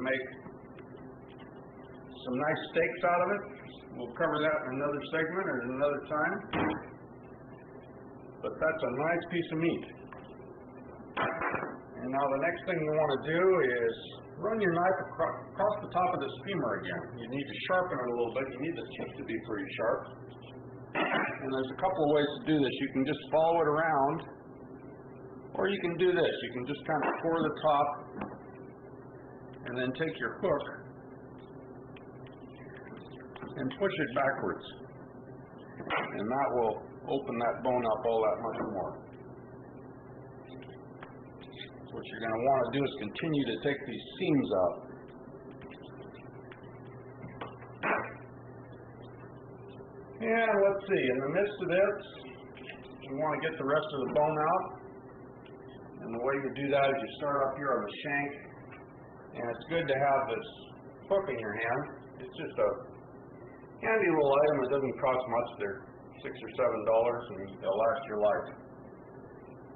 make some nice steaks out of it. We'll cover that in another segment or another time. But that's a nice piece of meat. And now the next thing you want to do is run your knife across the top of this femur again. You need to sharpen it a little bit. You need the tip to be pretty sharp. And there's a couple of ways to do this. You can just follow it around, or you can do this. You can just kind of core the top and then take your hook and push it backwards. And that will open that bone up all that much more. So what you're going to want to do is continue to take these seams out. And let's see, in the midst of this, you want to get the rest of the bone out. And the way you do that is you start up here on the shank. And it's good to have this hook in your hand. It's just a handy little item. It doesn't cost much. They're $6 or $7 and they'll last your life.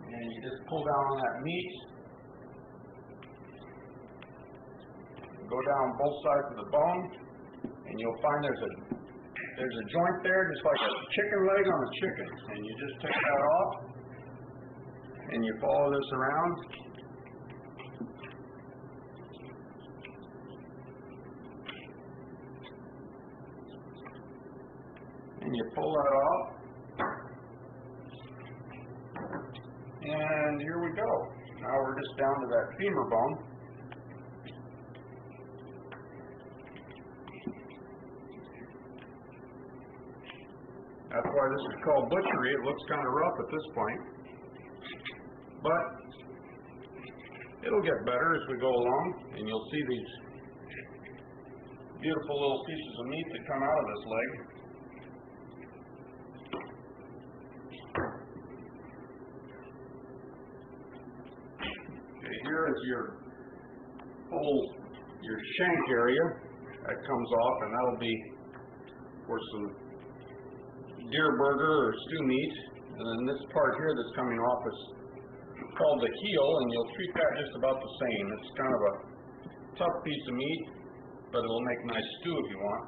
And you just pull down on that meat. Go down both sides of the bone, and you'll find there's a joint there, just like a chicken leg on a chicken. And you just take that off, and you follow this around. And you pull that off. And here we go. Now we're just down to that femur bone. That's why this is called butchery. It looks kind of rough at this point. But it'll get better as we go along, and you'll see these beautiful little pieces of meat that come out of this leg. Okay, here is your shank area that comes off, and that'll be for some deer burger or stew meat. And then this part here that's coming off is called the heel, and you'll treat that just about the same. It's kind of a tough piece of meat, but it'll make nice stew if you want.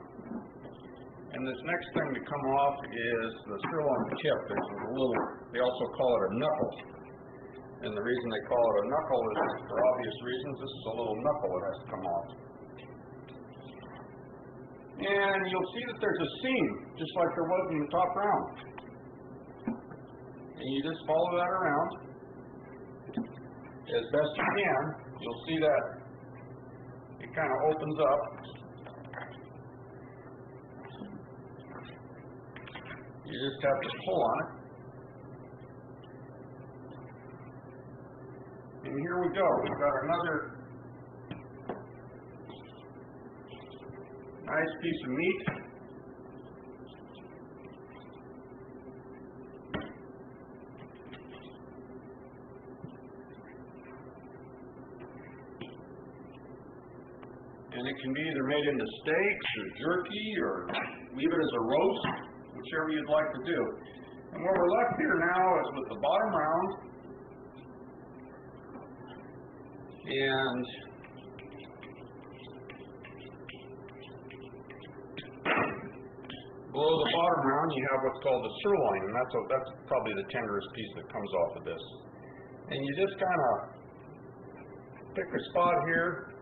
And this next thing to come off is the sirloin tip. There's a little, they also call it a knuckle. And the reason they call it a knuckle is for obvious reasons. This is a little knuckle that has to come off. And you'll see that there's a seam, just like there was in the top round. And you just follow that around as best you can. You'll see that it kind of opens up. You just have to pull on it. And here we go. We've got another nice piece of meat. And it can be either made into steaks or jerky or leave it as a roast, whichever you'd like to do. And what we're left here now is with the bottom round. And below the bottom round, you have what's called the sirloin, and that's probably the tenderest piece that comes off of this. And you just kind of pick a spot here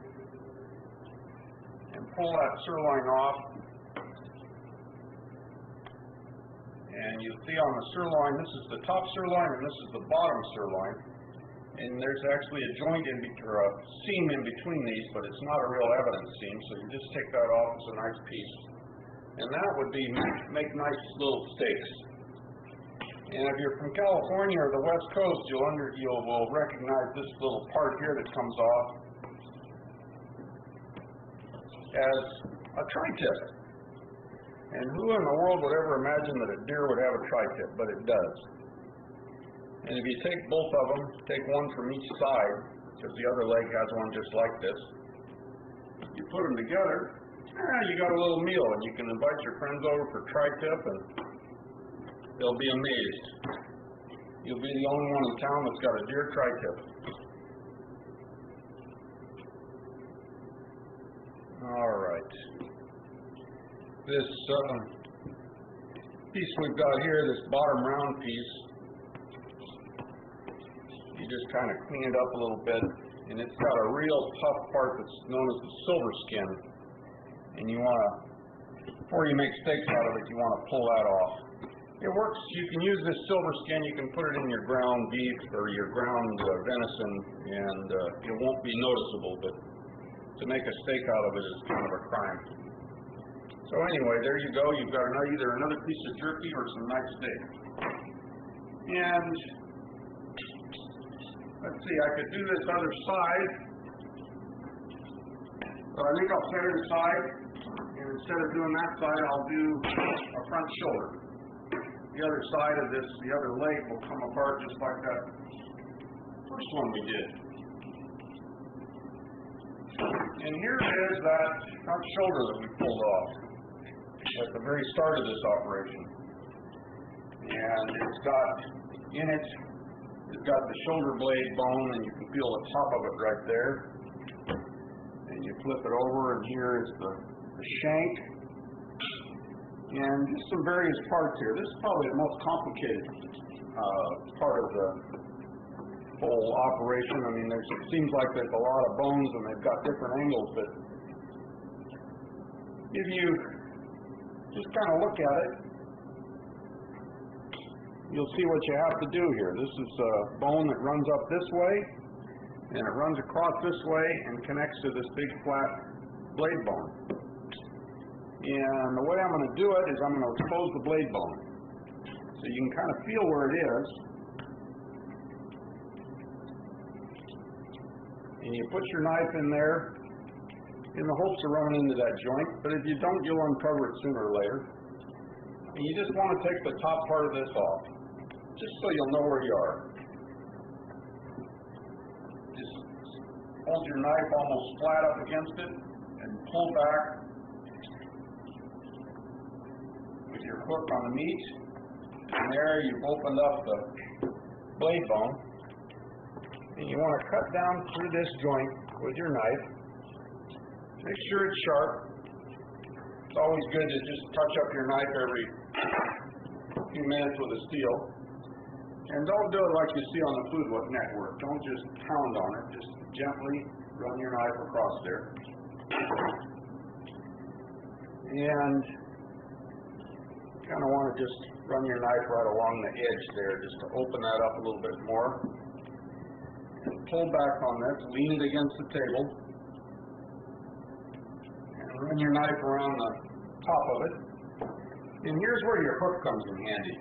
and pull that sirloin off. And you see on the sirloin, this is the top sirloin and this is the bottom sirloin. And there's actually a joint or a seam in between these, but it's not a real evidence seam, so you just take that off as a nice piece. And that would be make nice little steaks. And if you're from California or the West Coast, you'll recognize this little part here that comes off as a tri-tip. And who in the world would ever imagine that a deer would have a tri-tip, but it does. And if you take both of them, take one from each side, because the other leg has one just like this, you put them together, you got a little meal, and you can invite your friends over for tri-tip, and they'll be amazed. You'll be the only one in town that's got a deer tri-tip. this piece we've got here, this bottom round piece, you just kind of clean it up a little bit, and it's got a real tough part that's known as the silver skin, and you want to, before you make steaks out of it, you want to pull that off. It works. You can use this silver skin, you can put it in your ground beef or your ground venison, and it won't be noticeable, but to make a steak out of it is kind of a crime. So anyway, there you go. You've got either another piece of jerky or some nice steak. And let's see, I could do this other side. So I think I'll set it aside, and instead of doing that side, I'll do a front shoulder. The other side of this, the other leg will come apart just like that first one we did. And here is that front shoulder that we pulled off at the very start of this operation. And it's got in it, it's got the shoulder blade bone, and you can feel the top of it right there. And you flip it over, and here is the shank. And just some various parts here. This is probably the most complicated part of the whole operation. I mean, it seems like there's a lot of bones and they've got different angles, but if you just kind of look at it, you'll see what you have to do here. This is a bone that runs up this way, and it runs across this way and connects to this big flat blade bone. And the way I'm going to do it is I'm going to expose the blade bone, so you can kind of feel where it is. And you put your knife in there in the hopes of running into that joint, but if you don't, you'll uncover it sooner or later. And you just want to take the top part of this off, just so you'll know where you are. Just hold your knife almost flat up against it and pull back with your hook on the meat. And there you've opened up the blade bone. And you want to cut down through this joint with your knife. Make sure it's sharp. It's always good to just touch up your knife every few minutes with a steel. And don't do it like you see on the Food Network. Don't just pound on it. Just gently run your knife across there. And kind of want to just run your knife right along the edge there, just to open that up a little bit more. And pull back on this, lean it against the table, and run your knife around the top of it. And here's where your hook comes in handy,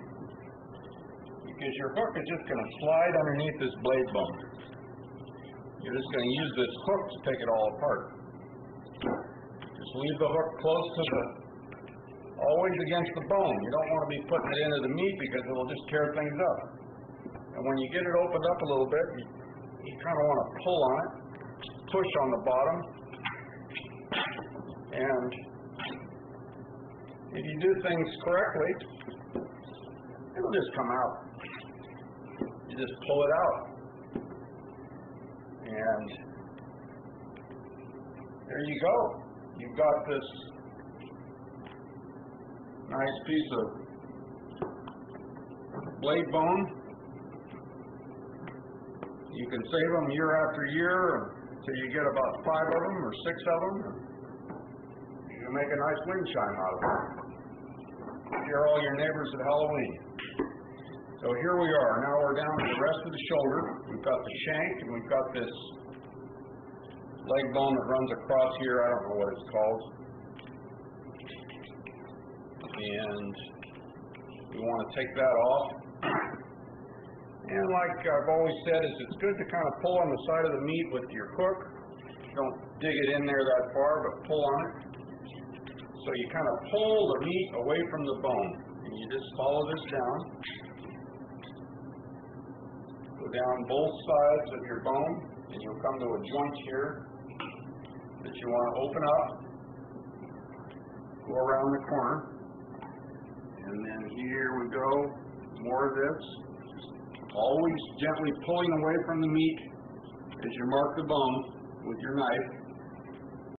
because your hook is just going to slide underneath this blade bone. You're just going to use this hook to take it all apart. Just leave the hook close to always against the bone. You don't want to be putting it into the meat because it will just tear things up. And when you get it opened up a little bit, you kind of want to pull on it, push on the bottom, and if you do things correctly, it'll just come out. You just pull it out, and there you go. You've got this nice piece of blade bone. You can save them year after year until you get about 5 of them or 6 of them. You can make a nice wind chime out of them. Scare all your neighbors at Halloween. So here we are. Now we're down to the rest of the shoulder. We've got the shank, and we've got this leg bone that runs across here. I don't know what it's called. And we want to take that off. And like I've always said, it's good to kind of pull on the side of the meat with your hook. Don't dig it in there that far, but pull on it. So you kind of pull the meat away from the bone. And you just follow this down. Go down both sides of your bone, and you'll come to a joint here that you want to open up. Go around the corner. And then here we go. More of this. Always gently pulling away from the meat as you mark the bone with your knife.